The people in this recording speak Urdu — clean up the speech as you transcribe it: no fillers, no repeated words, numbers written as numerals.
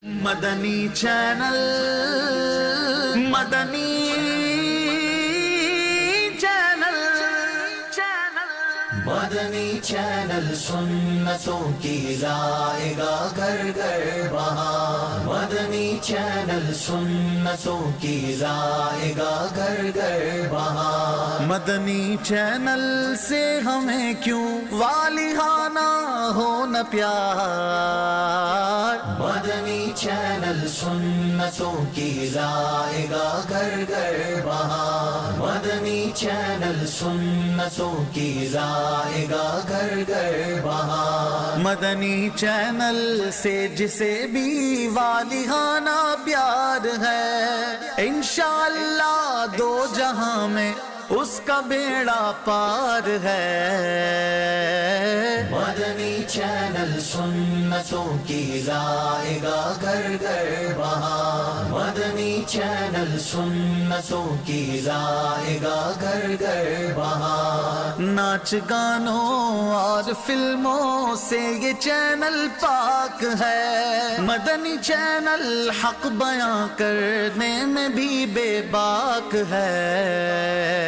مدنی چینل مدنی چینل سنتوں کی لائے گا گھر گھر بہار مدنی چینل سنتوں کی لائے گا گھر گھر بہار مدنی چینل سے ہمیں کیوں والہانہ ہو نہ پیار مدنی چینل سنتوں کی لائے گا گھر گھر بہار مدنی چینل سنتوں کی لائے گا گھر گھر بہار مدنی چینل سے جسے بھی والہانہ پیار ہے انشاءاللہ دو جہاں میں اس کا بیڑا پار ہے مدنی چینل سنتوں کی لائے گا گھر گھر بہار مدنی چینل سنتوں کی لائے گا گھر گھر بہار ناچ گانوں اور فلموں سے یہ چینل پاک ہے مدنی چینل حق بیان کرنے میں بھی بے باک ہے